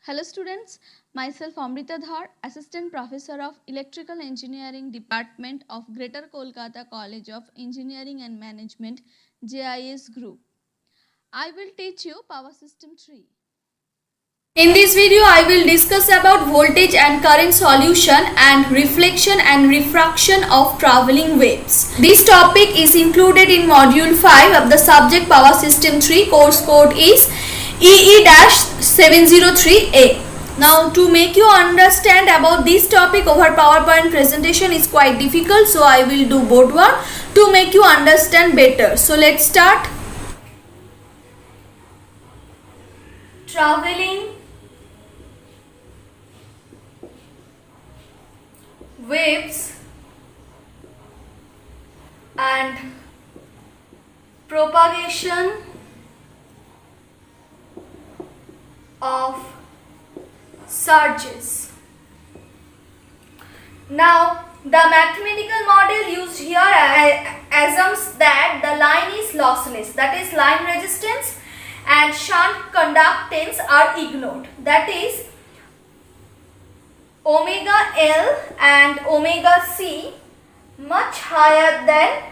Hello students, myself Amrita Dhar, Assistant Professor of Electrical Engineering Department of Greater Kolkata College of Engineering and Management, JIS Group. I will teach you Power System 3. In this video, I will discuss about voltage and current solution and reflection and refraction of travelling waves. This topic is included in module 5 of the subject Power System 3. Course code is EE-703A. Now, to make you understand about this topic over PowerPoint presentation is quite difficult, so I will do both one to make you understand better. So let's start. Travelling waves and propagation of surges. Now, the mathematical model used here assumes that the line is lossless, that is line resistance and shunt conductance are ignored, that is omega L and omega C much higher than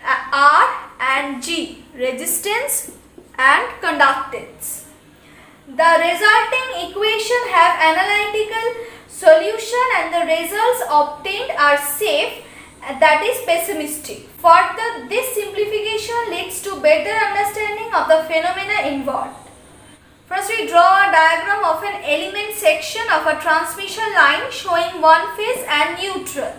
R and G, resistance and conductance. The resulting equation have analytical solution and the results obtained are safe, that is pessimistic. Further, this simplification leads to better understanding of the phenomena involved. First, we draw a diagram of an element section of a transmission line showing one phase and neutral.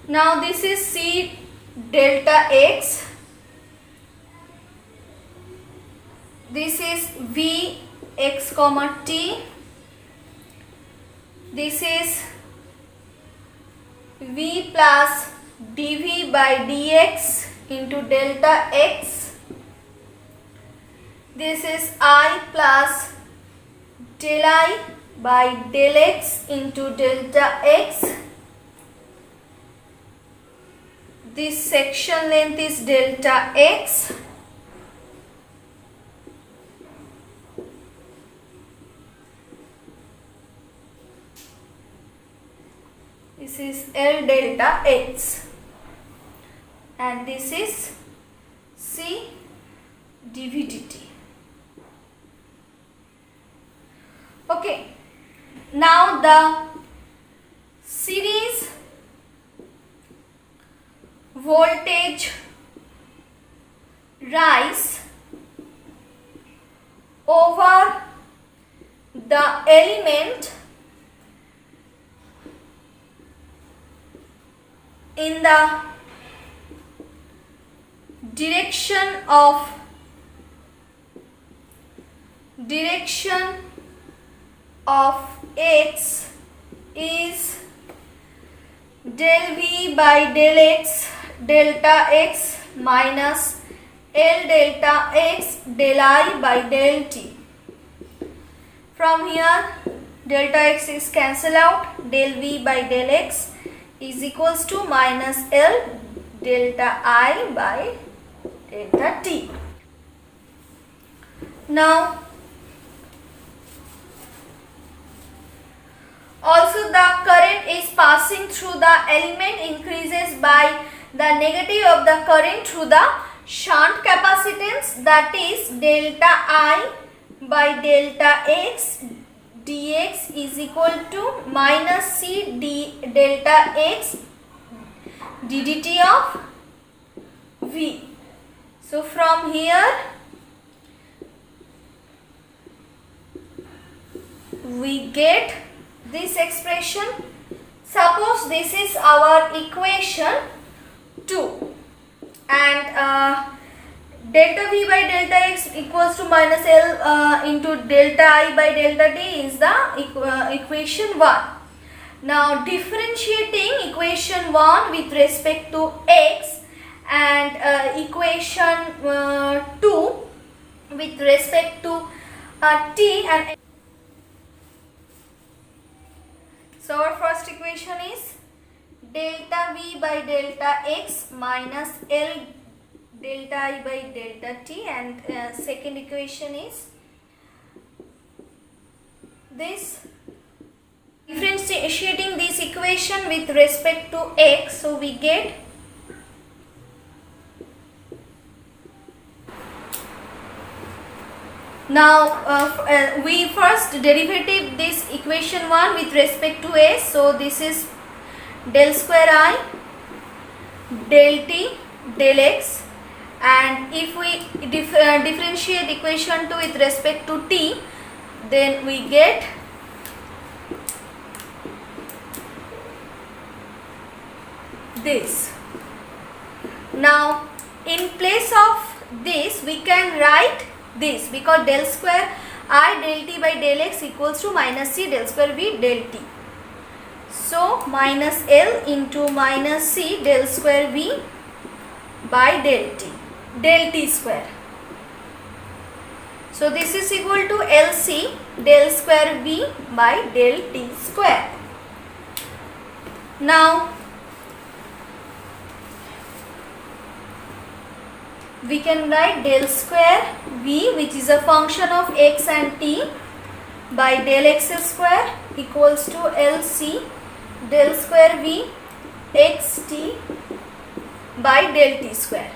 Now this is C delta X, this is V X comma T, this is V plus dV by dx into delta X, this is I plus del I by del X into delta X. This section length is delta X. This is L delta X. And this is C dV dt. Okay. Now the series voltage rise over the element in the direction of X is del V by del X delta X minus L delta X del I by del T. From here delta X is cancelled out, del V by del X is equals to minus L delta I by delta T. Now also the current is passing through the element increases by the negative of the current through the shunt capacitance, that is delta I by delta X dx is equal to minus C d delta X ddt of V. So from here we get this expression. Suppose this is our equation 2 and delta V by delta X equals to minus L into delta I by delta T is the equation 1. Now differentiating equation 1 with respect to x and equation 2 with respect to t. And so our first equation is delta v by delta x minus L delta I by delta t, and second equation is this. Differentiating this equation with respect to x, so we get now we first derivative this equation 1 with respect to s, so this is del square I del t del x, and if we differentiate equation 2 with respect to t, then we get this. Now in place of this we can write this, because del square I del t by del x equals to minus c del square v del t. So minus L into minus c del square v by del t square. So this is equal to LC del square v by del t square. Now we can write del square v, which is a function of x and t, by del x square equals to LC del square v xt by del t square.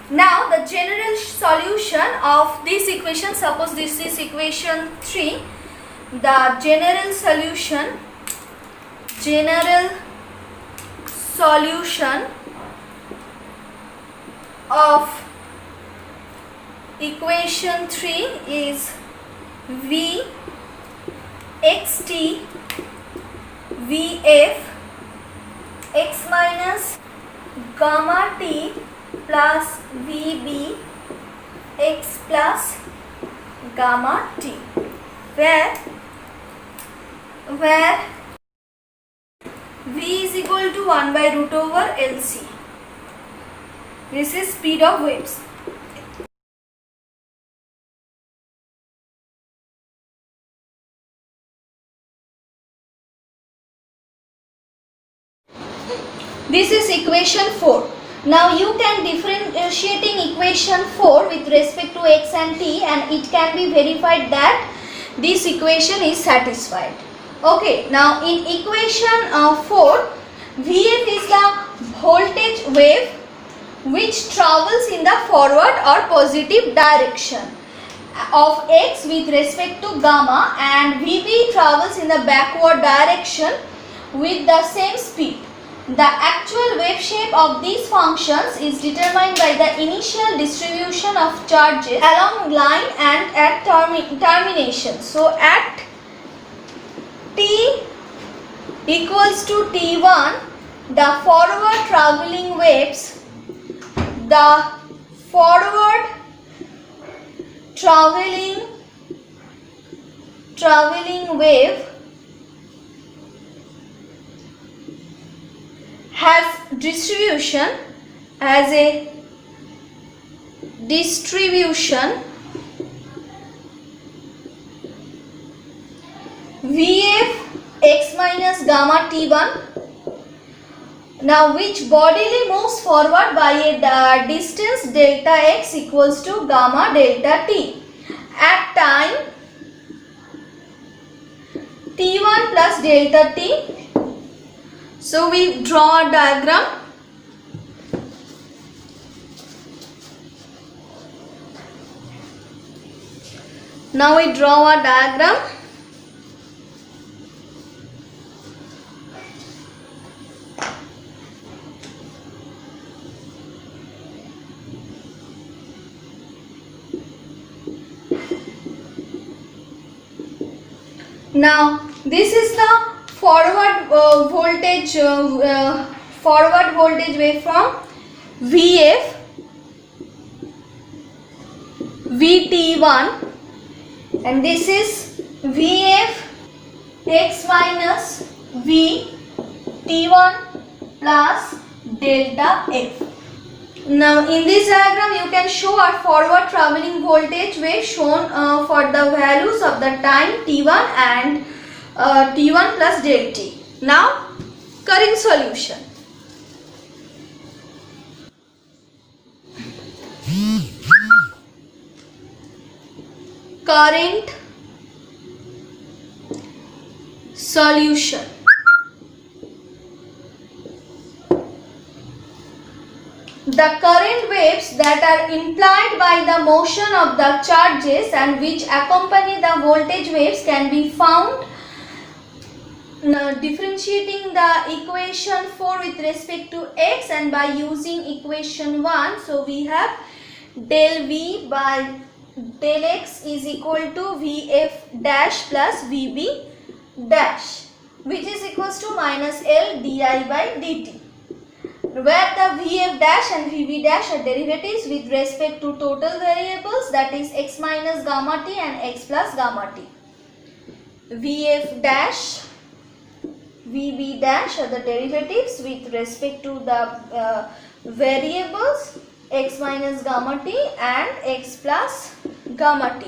Now the general solution of this equation, suppose this is equation 3, the general solution of equation 3 is v xt vf x minus gamma t plus vb x plus gamma t, where v is equal to 1 by root over LC. This is speed of waves. This is equation 4. Now you can differentiating equation 4 with respect to x and t, and it can be verified that this equation is satisfied. Okay, now in equation 4, Vf is the voltage wave which travels in the forward or positive direction of x with respect to gamma, and Vb travels in the backward direction with the same speed. The actual wave shape of these functions is determined by the initial distribution of charges along line and at termination. So at t equals to t1, the forward traveling waves, the forward traveling wave has distribution Vf x minus gamma t1, now which bodily moves forward by a distance delta x equals to gamma delta t at time t1 plus delta t. So we draw a diagram. Now we draw a diagram. Now this is the forward voltage waveform Vf Vt1, and this is Vf x minus Vt T1 plus delta F. Now in this diagram you can show a forward traveling voltage wave shown for the values of the time T1 and T1 plus del T. Now current solution. Current solution. The current waves that are implied by the motion of the charges and which accompany the voltage waves can be found differentiating the equation 4 with respect to x, and by using equation 1, so we have del v by del x is equal to Vf dash plus Vb dash, which is equals to minus L di by dt, where the Vf dash and Vb dash are derivatives with respect to total variables, that is x minus gamma t and x plus gamma t. Vf dash, Vb dash are the derivatives with respect to the variables x minus gamma t and x plus gamma t.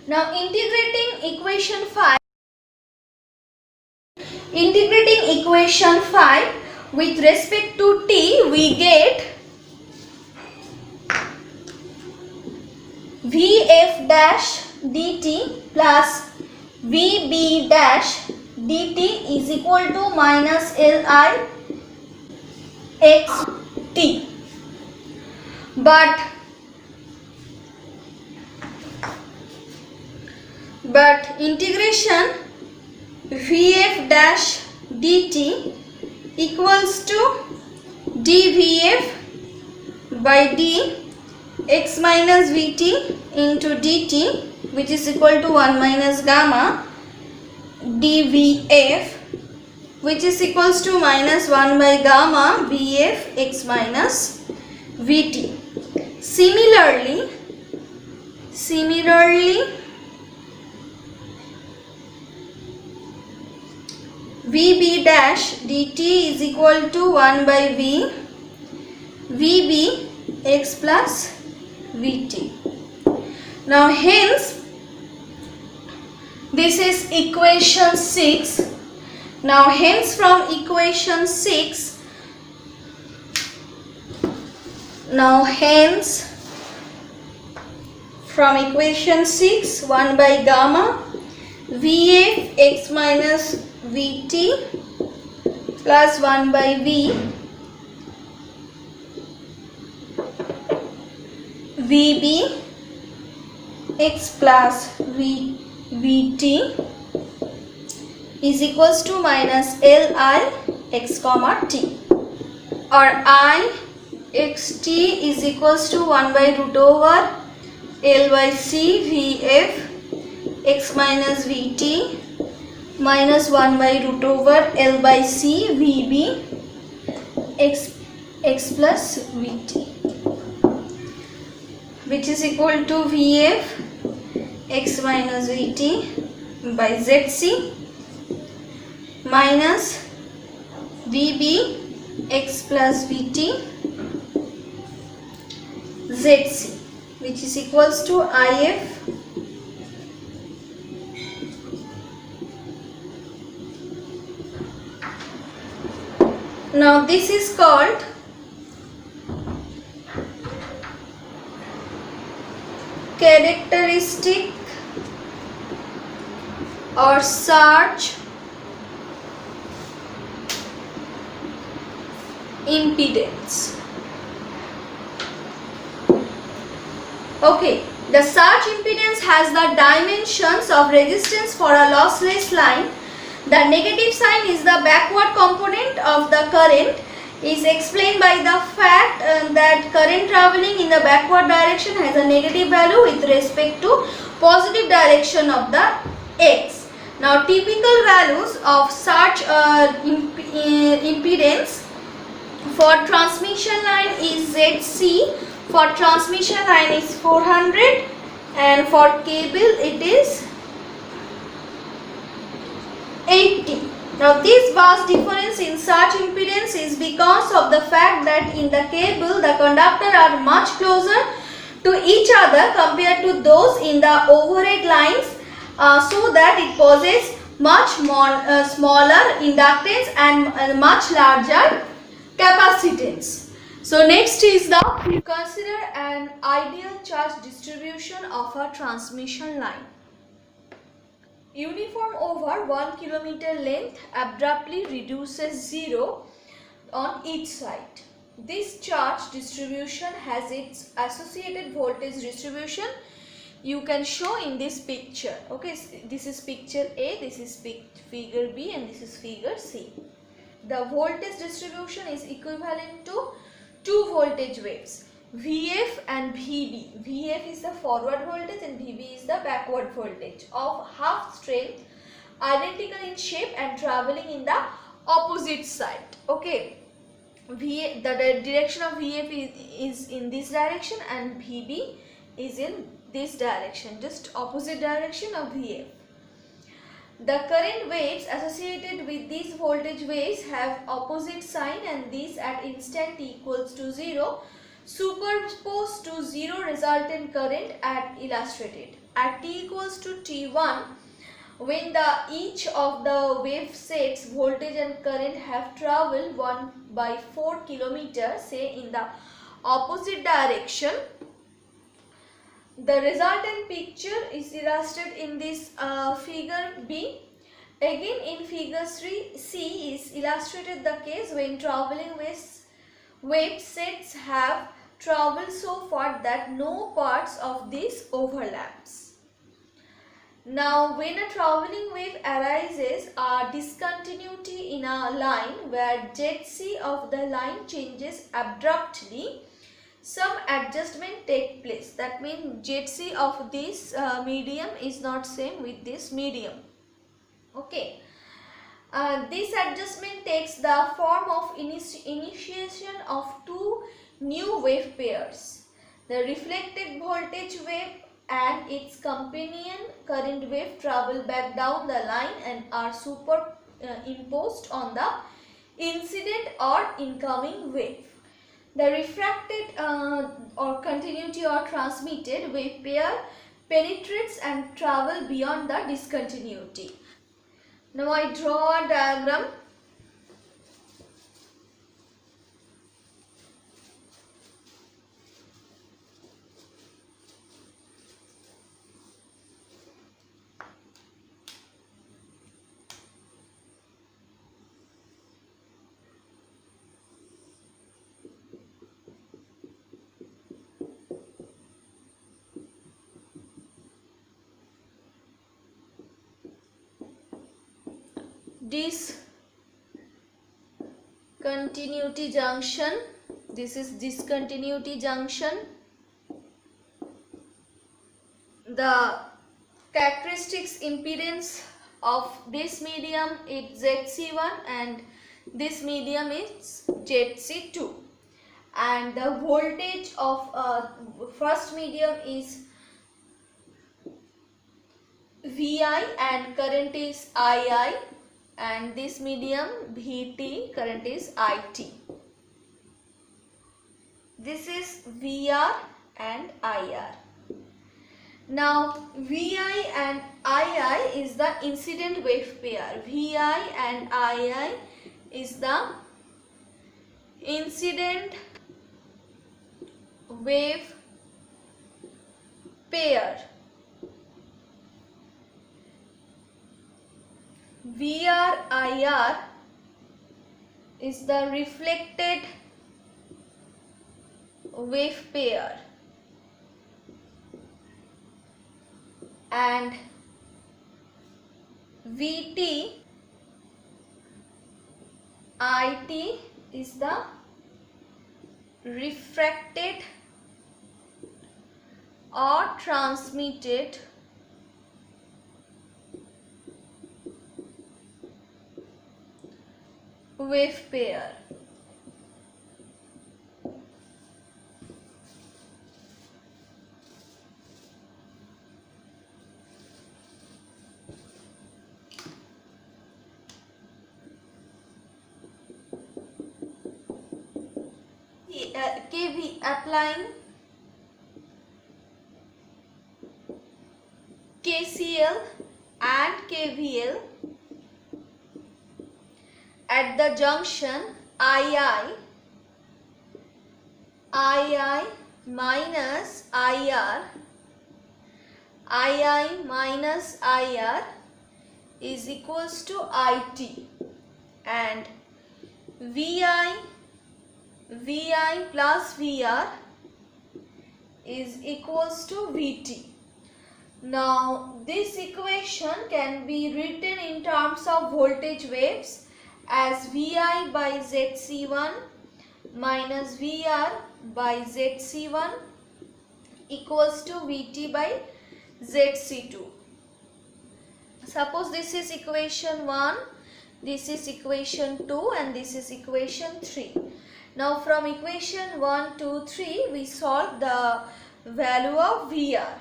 Now integrating equation 5 with respect to t, we get Vf dash dt plus Vb dash dt is equal to minus Li x t. But integration Vf dash dt equals to dVf by d x minus Vt into dt, which is equal to 1 minus gamma dVf, which is equals to minus 1 by gamma Vf x minus Vt. Similarly Vb dash dt is equal to 1 by V Vb x plus Vt. Now hence this is equation 6. Now hence from equation 6, 1 by gamma Vf x minus Vt plus 1 by V Vb x plus Vt is equals to minus Li x comma t, or I x t is equals to 1 by root over L by C Vf x minus Vt minus 1 by root over L by C Vb x plus Vt, which is equal to Vf x minus Vt by Zc minus Vb x plus Vt Zc, which is equals to If now this is called characteristic or surge impedance. Okay, the surge impedance has the dimensions of resistance for a lossless line. The negative sign is the backward component of the current, is explained by the fact that current traveling in the backward direction has a negative value with respect to positive direction of the x. Now typical values of such impedance for transmission line is Zc, for transmission line is 400, and for cable it is 80. Now this vast difference in surge impedance is because of the fact that in the cable the conductors are much closer to each other compared to those in the overhead lines, so that it possesses much more, smaller inductance and much larger capacitance. So next is the consider an ideal charge distribution of a transmission line. Uniform over 1 kilometer length abruptly reduces 0 on each side. This charge distribution has its associated voltage distribution. You can show in this picture. Okay, this is picture A, this is figure B, and this is figure C. The voltage distribution is equivalent to two voltage waves, VF and VB. VF is the forward voltage and VB is the backward voltage of half strength, identical in shape and traveling in the opposite side. Okay, the direction of VF is in this direction and VB is in this direction, just opposite direction of VF. The current waves associated with these voltage waves have opposite sign, and these at instant t equals to 0 superposed to 0 resultant current at illustrated. At t equals to t1, when each of the wave sets voltage and current have traveled 1/4 kilometers, say in the opposite direction, the resultant picture is illustrated in this figure B. Again in figure C is illustrated the case when traveling wave sets have traveled so far that no parts of this overlaps. Now when a traveling wave arises, a discontinuity in a line where ZC of the line changes abruptly, some adjustment take place. That means ZC of this medium is not same with this medium. Okay. This adjustment takes the form of initiation of two new wave pairs. The reflected voltage wave and its companion current wave travel back down the line and are superimposed on the incident or incoming wave. The refracted or continuity or transmitted wave pair penetrates and travels beyond the discontinuity. Now I draw a diagram. Discontinuity junction. This is discontinuity junction. The characteristics impedance of this medium is ZC1 and this medium is ZC2, and the voltage of first medium is VI and current is II, and this medium VT, current is IT. This is VR and IR. Now VI and II is the incident wave pair. VI and II is the incident wave pair. VR IR is the reflected wave pair, and VT IT is the refracted or transmitted wave pair. applying KCL and KVL at the junction II minus IR, II minus IR is equals to IT, and VI plus VR is equals to VT. Now this equation can be written in terms of voltage waves as VI by ZC1 minus VR by ZC1 equals to VT by ZC2. Suppose this is equation 1, this is equation 2 and this is equation 3. Now from equation 1, 2, 3 we solve the value of VR.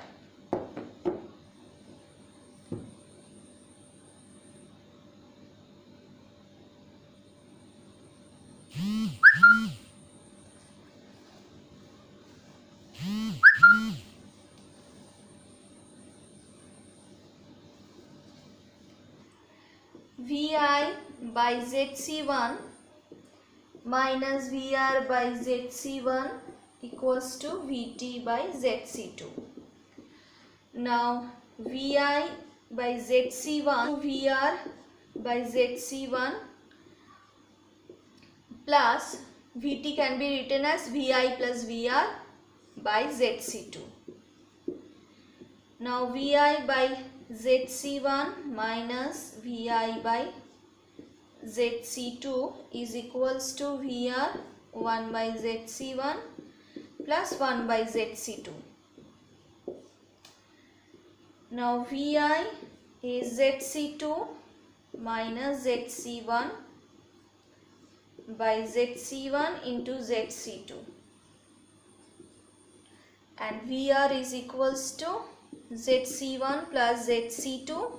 VI by ZC1 minus VR by ZC1 equals to VT by ZC2. Now VI by ZC1 VR by ZC1 plus VT can be written as VI plus VR by ZC2. Now VI by ZC1 minus VI by ZC2 is equals to VR 1 by ZC1 plus 1 by ZC2. Now VI is ZC2 minus ZC1 by ZC1 into ZC2, and VR is equals to ZC1 plus ZC2,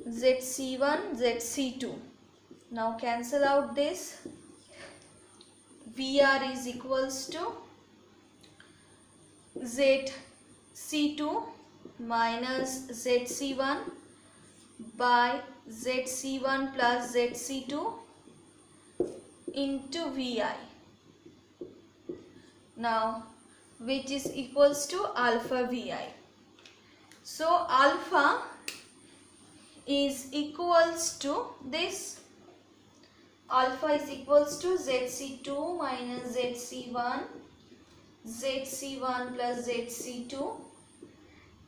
ZC1, ZC2. Now cancel out this. VR is equals to ZC2 minus ZC1 by ZC1 plus ZC2 into VI. Now which is equals to alpha VI. So alpha is equals to this. Alpha is equals to ZC2 minus ZC1, ZC1 plus ZC2,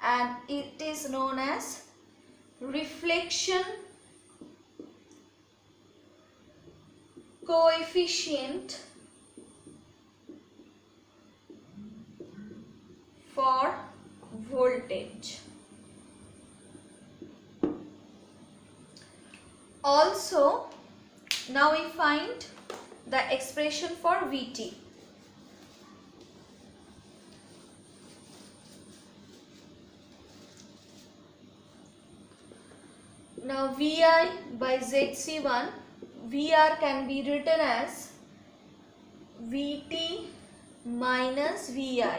and it is known as reflection coefficient for voltage. Also, now we find the expression for VT. Now VI by ZC1, VR can be written as VT minus VI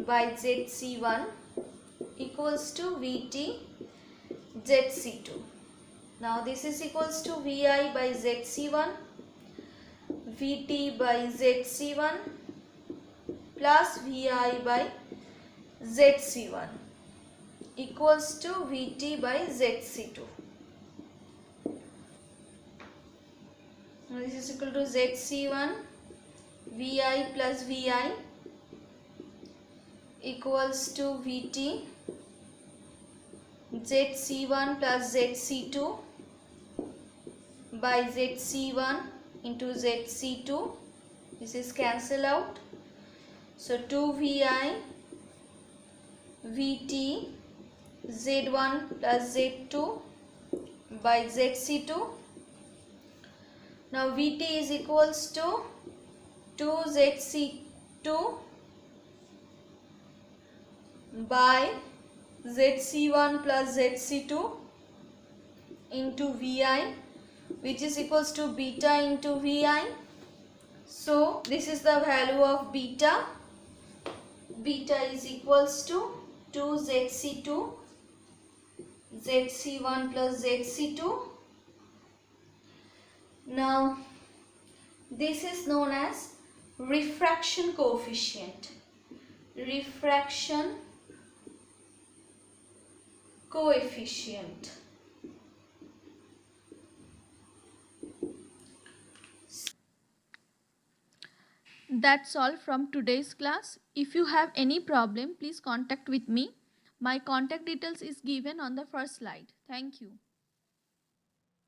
by ZC1 equals to VT ZC2. Now this is equals to VI by ZC1, VT by ZC1 plus VI by ZC1 equals to VT by ZC2. Now this is equal to ZC1 VI plus VI equals to VT ZC1 plus ZC2 by ZC1 into ZC2. This is cancel out. So 2 VI VT Z1 plus Z2 by ZC2. Now VT is equals to 2 ZC2 by ZC1 plus ZC2 into VI which is equals to beta into Vi. So this is the value of beta. Beta is equals to 2Zc2 Zc1 plus Zc2. Now this is known as refraction coefficient. Refraction coefficient. That's all from today's class. If you have any problem, please contact with me. My contact details is given on the first slide. Thank you.